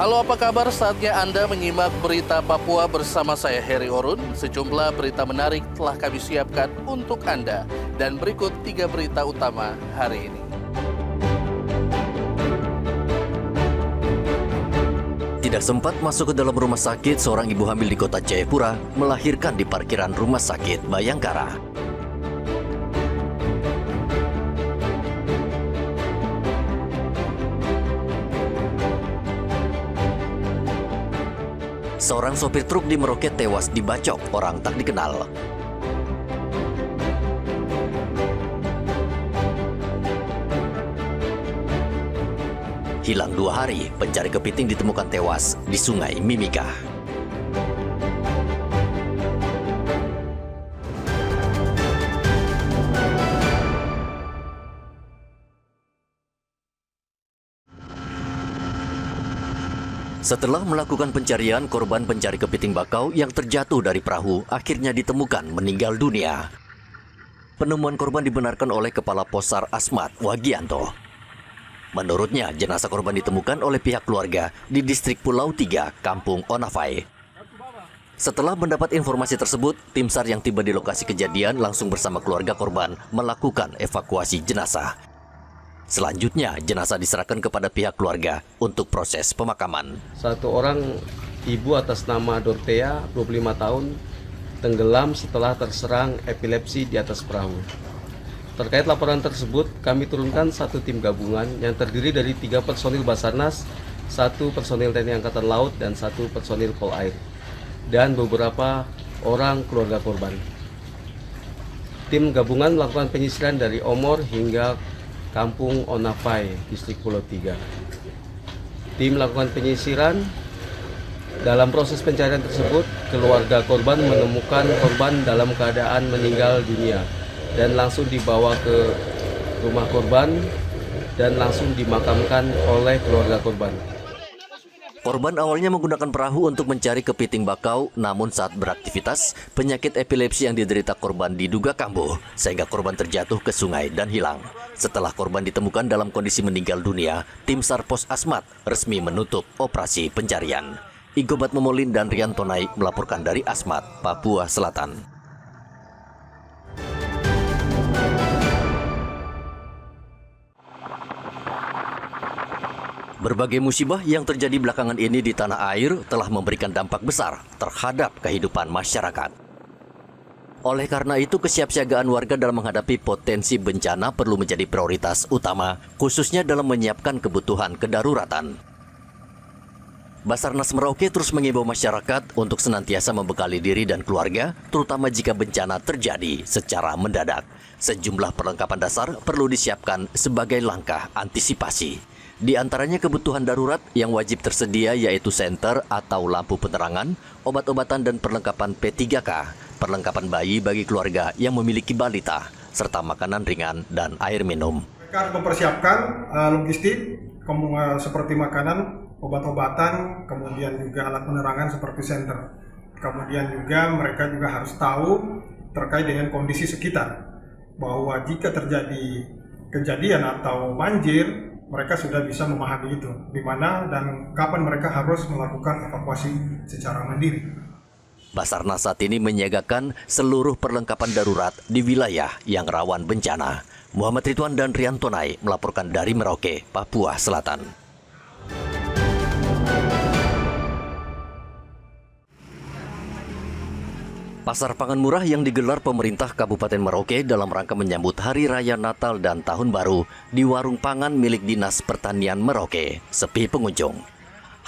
Halo, apa kabar? Saatnya Anda menyimak berita Papua bersama saya, Heri Orun. Sejumlah berita menarik telah kami siapkan untuk Anda. Dan berikut 3 berita utama hari ini. Tidak sempat masuk ke dalam rumah sakit, seorang ibu hamil di kota Jayapura melahirkan di parkiran rumah sakit Bayangkara. Seorang sopir truk di Merauke tewas dibacok orang tak dikenal. Hilang 2 hari, pencari kepiting ditemukan tewas di Sungai Mimika. Setelah melakukan pencarian, korban pencari kepiting bakau yang terjatuh dari perahu akhirnya ditemukan meninggal dunia. Penemuan korban dibenarkan oleh Kepala Posar Asmat Wagianto. Menurutnya, jenazah korban ditemukan oleh pihak keluarga di distrik Pulau 3, Kampung Onafai. Setelah mendapat informasi tersebut, tim SAR yang tiba di lokasi kejadian langsung bersama keluarga korban melakukan evakuasi jenazah. Selanjutnya, jenazah diserahkan kepada pihak keluarga untuk proses pemakaman. Satu orang ibu atas nama Dortea, 25 tahun, tenggelam setelah terserang epilepsi di atas perahu. Terkait laporan tersebut, kami turunkan 1 tim gabungan yang terdiri dari 3 personil Basarnas, 1 personil TNI Angkatan Laut, dan 1 personil Polair, dan beberapa orang keluarga korban. Tim gabungan melakukan penyisiran dari Omor hingga Kampung Onafai, distrik Pulau 3. Tim melakukan penyisiran. Dalam proses pencarian tersebut, keluarga korban menemukan korban dalam keadaan meninggal dunia dan langsung dibawa ke rumah korban dan langsung dimakamkan oleh keluarga korban. Korban awalnya menggunakan perahu untuk mencari kepiting bakau, namun saat beraktivitas, penyakit epilepsi yang diderita korban diduga kambuh, sehingga korban terjatuh ke sungai dan hilang. Setelah korban ditemukan dalam kondisi meninggal dunia, tim SAR Pos Asmat resmi menutup operasi pencarian. Igobat Momolin dan Rian Tonai melaporkan dari Asmat, Papua Selatan. Berbagai musibah yang terjadi belakangan ini di tanah air telah memberikan dampak besar terhadap kehidupan masyarakat. Oleh karena itu, kesiapsiagaan warga dalam menghadapi potensi bencana perlu menjadi prioritas utama, khususnya dalam menyiapkan kebutuhan kedaruratan. Basarnas Merauke terus mengimbau masyarakat untuk senantiasa membekali diri dan keluarga, terutama jika bencana terjadi secara mendadak. Sejumlah perlengkapan dasar perlu disiapkan sebagai langkah antisipasi. Di antaranya kebutuhan darurat yang wajib tersedia yaitu senter atau lampu penerangan, obat-obatan dan perlengkapan P3K, perlengkapan bayi bagi keluarga yang memiliki balita, serta makanan ringan dan air minum. Mereka mempersiapkan logistik seperti makanan, obat-obatan, kemudian juga alat penerangan seperti senter. Kemudian juga mereka juga harus tahu terkait dengan kondisi sekitar, bahwa jika terjadi kejadian atau banjir, mereka sudah bisa memahami itu, di mana dan kapan mereka harus melakukan evakuasi secara mandiri. Basarnas saat ini menyiagakan seluruh perlengkapan darurat di wilayah yang rawan bencana. Muhammad Ridwan dan Rian Tonai melaporkan dari Merauke, Papua Selatan. Pasar pangan murah yang digelar pemerintah Kabupaten Merauke dalam rangka menyambut Hari Raya Natal dan Tahun Baru di warung pangan milik Dinas Pertanian Merauke sepi pengunjung.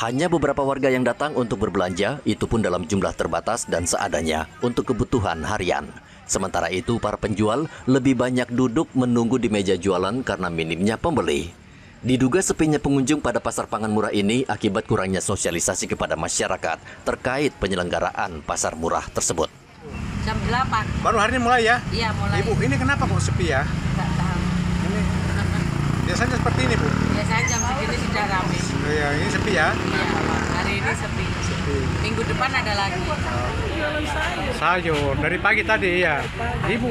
Hanya beberapa warga yang datang untuk berbelanja, itu pun dalam jumlah terbatas dan seadanya untuk kebutuhan harian. Sementara itu, para penjual lebih banyak duduk menunggu di meja jualan karena minimnya pembeli. Diduga sepinya pengunjung pada pasar pangan murah ini akibat kurangnya sosialisasi kepada masyarakat terkait penyelenggaraan pasar murah tersebut. Jam 8. Baru hari ini mulai ya? Iya, mulai. Ibu, ini kenapa kok sepi ya? Nggak tahu. Ini biasanya seperti ini, Bu? Biasanya jam segini sudah ramai. Oh, ya, ini sepi ya? Iya, hari ini sepi. Minggu depan ada lagi. Sayur dari pagi tadi ya. Ibu,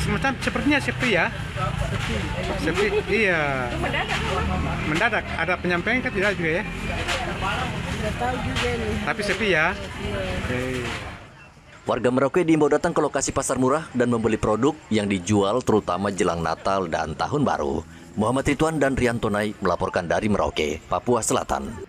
semacam sepertinya sepi ya? Sepi, iya. Mendadak. Ada penyampaian kan tidak juga ya? Nggak tahu juga nih. Tapi sepi ya. Warga Merauke diimbau datang ke lokasi pasar murah dan membeli produk yang dijual terutama jelang Natal dan Tahun Baru. Muhammad Ridwan dan Rian Tonai melaporkan dari Merauke, Papua Selatan.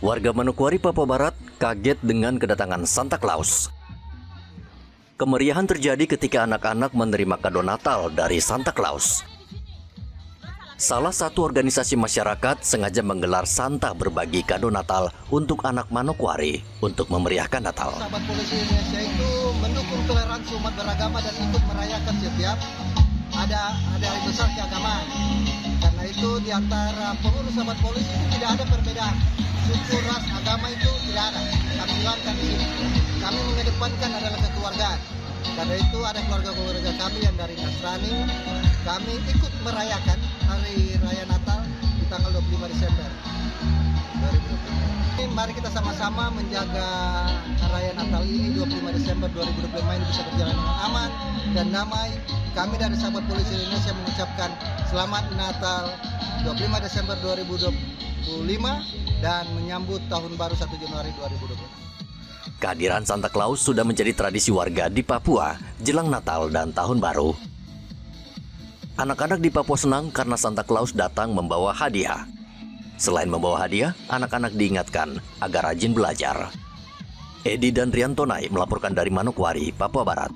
Warga Manokwari, Papua Barat kaget dengan kedatangan Santa Claus. Kemeriahan terjadi ketika anak-anak menerima kado Natal dari Santa Claus. Salah satu organisasi masyarakat sengaja menggelar Santa berbagi kado Natal untuk anak Manokwari untuk memeriahkan Natal. Sahabat Polisi Indonesia itu mendukung toleransi umat beragama dan ikut merayakan setiap ada hari besar keagamaan. Karena itu di antara pengurus sahabat polisi itu tidak ada perbedaan. Suku, ras, agama itu tidak ada. Kami bilangkan di sini. Kami mengedepankan adalah kekeluargaan. Karena itu ada keluarga-keluarga kami yang dari Nasrani. Kami ikut merayakan Hari Raya Natal di tanggal 25 Desember 2025. Mari kita sama-sama menjaga Raya Natal ini 25 Desember 2025 ini bisa berjalan dengan aman dan damai. Kami dari sahabat Polisi Indonesia mengucapkan Selamat Natal 25 Desember 2025 dan menyambut Tahun Baru 1 Januari 2020. Kehadiran Santa Claus sudah menjadi tradisi warga di Papua jelang Natal dan Tahun Baru. Anak-anak di Papua senang karena Santa Claus datang membawa hadiah. Selain membawa hadiah, anak-anak diingatkan agar rajin belajar. Edi dan Rian Tonai melaporkan dari Manokwari, Papua Barat.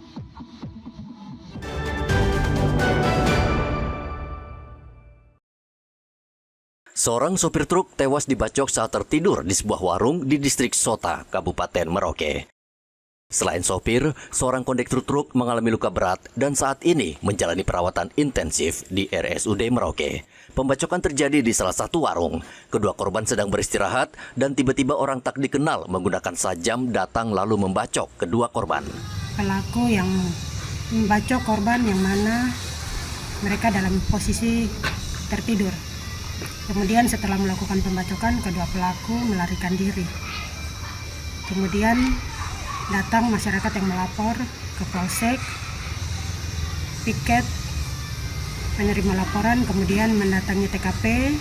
Seorang sopir truk tewas dibacok saat tertidur di sebuah warung di distrik Sota, Kabupaten Merauke. Selain sopir, seorang kondektur truk mengalami luka berat dan saat ini menjalani perawatan intensif di RSUD Merauke. Pembacokan terjadi di salah satu warung. Kedua korban sedang beristirahat dan tiba-tiba orang tak dikenal menggunakan sajam datang lalu membacok kedua korban. Pelaku yang membacok korban yang mana mereka dalam posisi tertidur. Kemudian setelah melakukan pembacokan, kedua pelaku melarikan diri. Kemudian datang masyarakat yang melapor ke Polsek, piket menerima laporan, kemudian mendatangi TKP,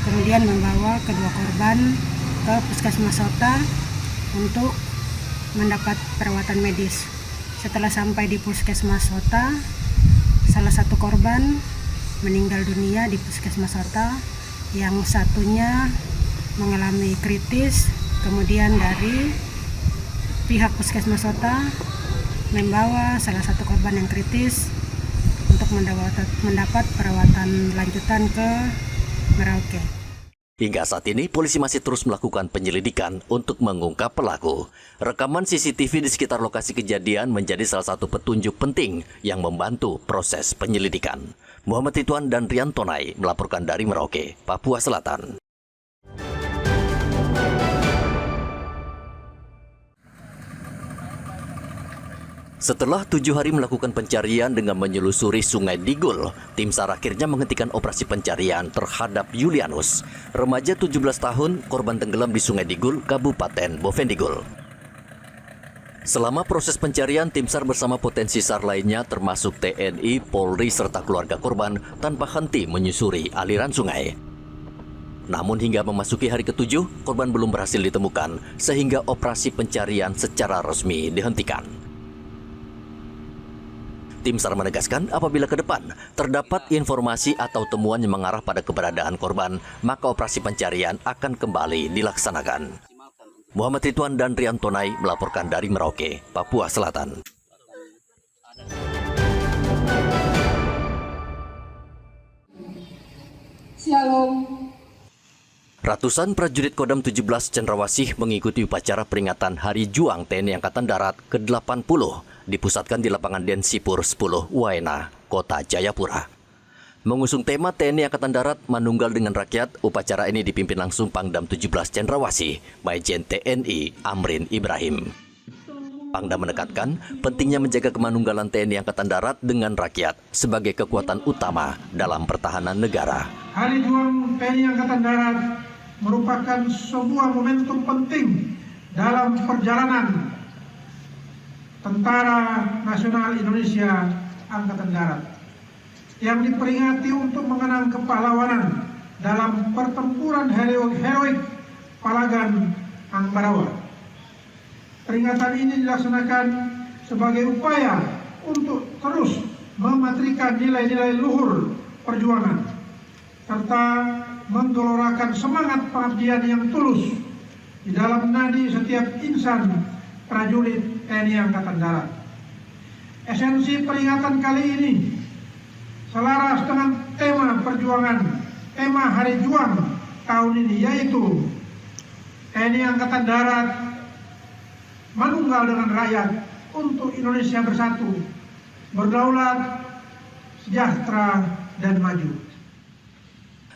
kemudian membawa kedua korban ke Puskesmas Sota untuk mendapat perawatan medis. Setelah sampai di Puskesmas Sota, salah satu korban meninggal dunia di Puskesmas Sota, yang satunya mengalami kritis. Kemudian dari pihak Puskesmas Sota membawa salah satu korban yang kritis untuk mendapat perawatan lanjutan ke Merauke. Hingga saat ini, polisi masih terus melakukan penyelidikan untuk mengungkap pelaku. Rekaman CCTV di sekitar lokasi kejadian menjadi salah satu petunjuk penting yang membantu proses penyelidikan. Muhammad Ridwan dan Rian Tonai melaporkan dari Merauke, Papua Selatan. Setelah 7 hari melakukan pencarian dengan menyelusuri Sungai Digul, tim SAR akhirnya menghentikan operasi pencarian terhadap Yulianus, remaja 17 tahun korban tenggelam di Sungai Digul, Kabupaten Bovendigul. Selama proses pencarian, tim SAR bersama potensi SAR lainnya termasuk TNI, Polri, serta keluarga korban tanpa henti menyusuri aliran sungai. Namun hingga memasuki hari ke-7, korban belum berhasil ditemukan, sehingga operasi pencarian secara resmi dihentikan. Tim SAR menegaskan apabila ke depan terdapat informasi atau temuan yang mengarah pada keberadaan korban, maka operasi pencarian akan kembali dilaksanakan. Muhammad Ridwan dan Rian Tonai melaporkan dari Merauke, Papua Selatan. Shalom. Ratusan prajurit Kodam 17 Cendrawasih mengikuti upacara peringatan Hari Juang TNI Angkatan Darat ke-80 dipusatkan di lapangan Densipur 10 Waena, Kota Jayapura. Mengusung tema TNI Angkatan Darat manunggal dengan rakyat, upacara ini dipimpin langsung Pangdam 17 Cendrawasih, Majen TNI Amrin Ibrahim. Pangdam menekankan pentingnya menjaga kemanunggalan TNI Angkatan Darat dengan rakyat sebagai kekuatan utama dalam pertahanan negara. Hari Juang TNI Angkatan Darat merupakan sebuah momentum penting dalam perjalanan Tentara Nasional Indonesia Angkatan Darat yang diperingati untuk mengenang kepahlawanan dalam pertempuran heroik Palagan Ambarawa. Peringatan ini dilaksanakan sebagai upaya untuk terus mematrikan nilai-nilai luhur perjuangan serta menggelorakan semangat pengabdian yang tulus di dalam nadi setiap insan prajurit TNI Angkatan Darat. Esensi peringatan kali ini selaras dengan tema perjuangan, tema Hari Juang tahun ini, yaitu TNI Angkatan Darat manunggal dengan rakyat untuk Indonesia bersatu, berdaulat, sejahtera, dan maju.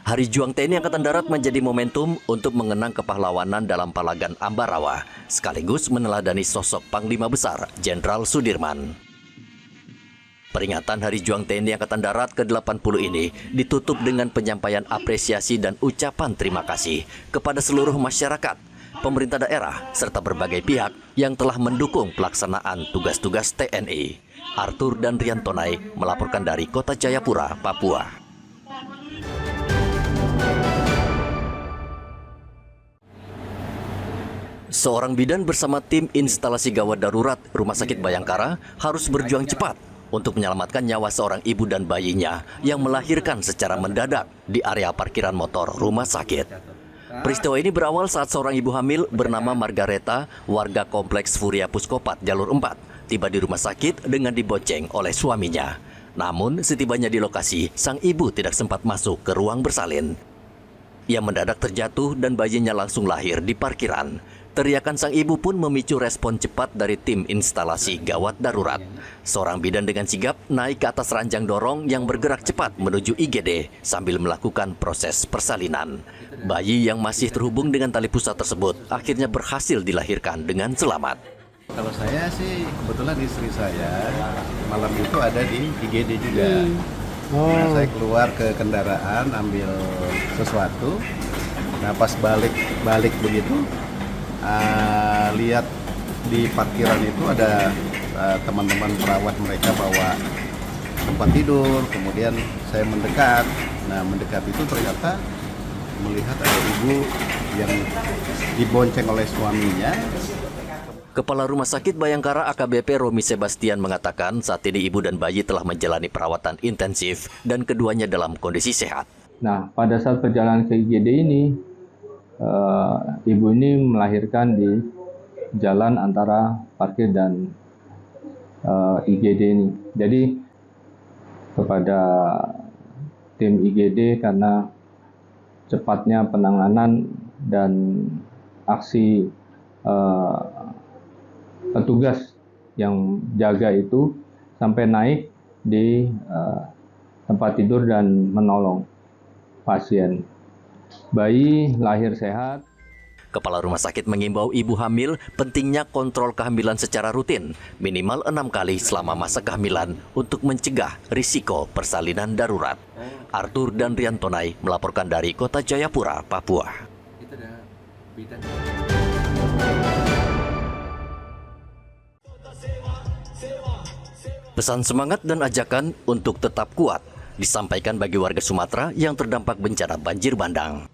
Hari Juang TNI Angkatan Darat menjadi momentum untuk mengenang kepahlawanan dalam Palagan Ambarawa, sekaligus meneladani sosok Panglima Besar Jenderal Sudirman. Peringatan Hari Juang TNI Angkatan Darat ke-80 ini ditutup dengan penyampaian apresiasi dan ucapan terima kasih kepada seluruh masyarakat, pemerintah daerah, serta berbagai pihak yang telah mendukung pelaksanaan tugas-tugas TNI. Arthur dan Riantonai melaporkan dari Kota Jayapura, Papua. Seorang bidan bersama tim instalasi gawat darurat Rumah Sakit Bayangkara harus berjuang cepat untuk menyelamatkan nyawa seorang ibu dan bayinya yang melahirkan secara mendadak di area parkiran motor rumah sakit. Peristiwa ini berawal saat seorang ibu hamil bernama Margareta, warga kompleks Furia Puskopat Jalur 4, tiba di rumah sakit dengan dibonceng oleh suaminya. Namun, setibanya di lokasi, sang ibu tidak sempat masuk ke ruang bersalin. Ia mendadak terjatuh dan bayinya langsung lahir di parkiran. Teriakan sang ibu pun memicu respon cepat dari tim instalasi gawat darurat. Seorang bidan dengan sigap naik ke atas ranjang dorong yang bergerak cepat menuju IGD sambil melakukan proses persalinan. Bayi yang masih terhubung dengan tali pusat tersebut akhirnya berhasil dilahirkan dengan selamat. Kalau saya sih kebetulan istri saya malam itu ada di IGD juga. Nah, saya keluar ke kendaraan ambil sesuatu. Nah, pas balik begitu lihat di parkiran itu ada teman-teman perawat mereka bawa tempat tidur. Kemudian saya mendekat. Nah, mendekat itu ternyata melihat ada ibu yang dibonceng oleh suaminya. Kepala Rumah Sakit Bayangkara AKBP Romi Sebastian mengatakan saat ini ibu dan bayi telah menjalani perawatan intensif dan keduanya dalam kondisi sehat. Nah, pada saat perjalanan ke IGD ini, ibu ini melahirkan di jalan antara parkir dan IGD ini. Jadi kepada tim IGD karena cepatnya penanganan dan aksi petugas yang jaga itu sampai naik di tempat tidur dan menolong pasien. Bayi lahir sehat. Kepala rumah sakit mengimbau ibu hamil pentingnya kontrol kehamilan secara rutin, minimal 6 kali selama masa kehamilan untuk mencegah risiko persalinan darurat. Arthur dan Riantonai melaporkan dari Kota Jayapura, Papua. Pesan semangat dan ajakan untuk tetap kuat disampaikan bagi warga Sumatera yang terdampak bencana banjir bandang.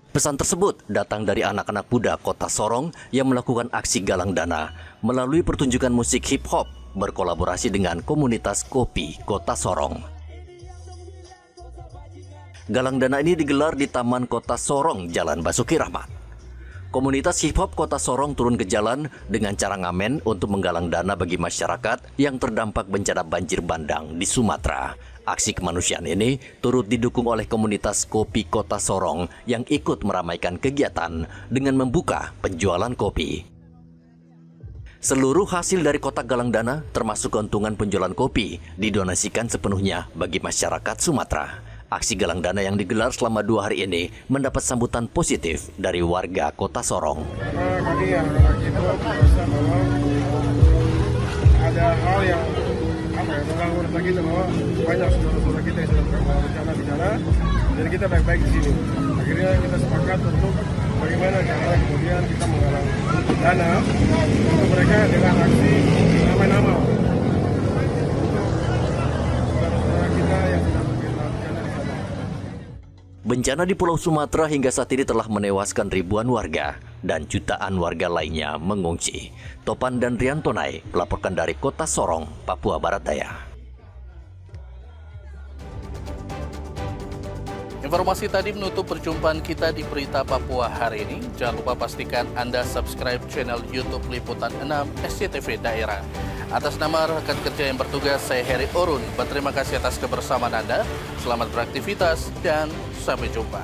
Pesan tersebut datang dari anak-anak muda Kota Sorong yang melakukan aksi galang dana melalui pertunjukan musik hip-hop berkolaborasi dengan komunitas kopi Kota Sorong. Galang dana ini digelar di Taman Kota Sorong, Jalan Basuki Rahmat. Komunitas hip-hop Kota Sorong turun ke jalan dengan cara ngamen untuk menggalang dana bagi masyarakat yang terdampak bencana banjir bandang di Sumatera. Aksi kemanusiaan ini turut didukung oleh komunitas kopi Kota Sorong yang ikut meramaikan kegiatan dengan membuka penjualan kopi. Seluruh hasil dari kotak galang dana, termasuk keuntungan penjualan kopi, didonasikan sepenuhnya bagi masyarakat Sumatera. Aksi galang dana yang digelar selama 2 hari ini mendapat sambutan positif dari warga Kota Sorong. Kami yang kita merasa bahwa ada hal yang mengganggu rasa kita, bahwa banyak saudara-saudara kita yang sedang bencana di sana, jadi kita baik-baik di sini. Akhirnya kita sepakat untuk bagaimana cara kemudian kita menggalang dana untuk mereka dengan aksi nama-nama untuk saudara-saudara kita yang sedang terkena bencana di sana. Bencana di Pulau Sumatera hingga saat ini telah menewaskan ribuan warga dan jutaan warga lainnya mengungsi. Topan dan Riantonai melaporkan dari Kota Sorong, Papua Barat Daya. Informasi tadi menutup perjumpaan kita di Berita Papua hari ini. Jangan lupa pastikan Anda subscribe channel YouTube Liputan 6 SCTV Daerah. Atas nama rekan kerja yang bertugas, saya Heri Orun. Berterima kasih atas kebersamaan Anda. Selamat beraktivitas dan sampai jumpa.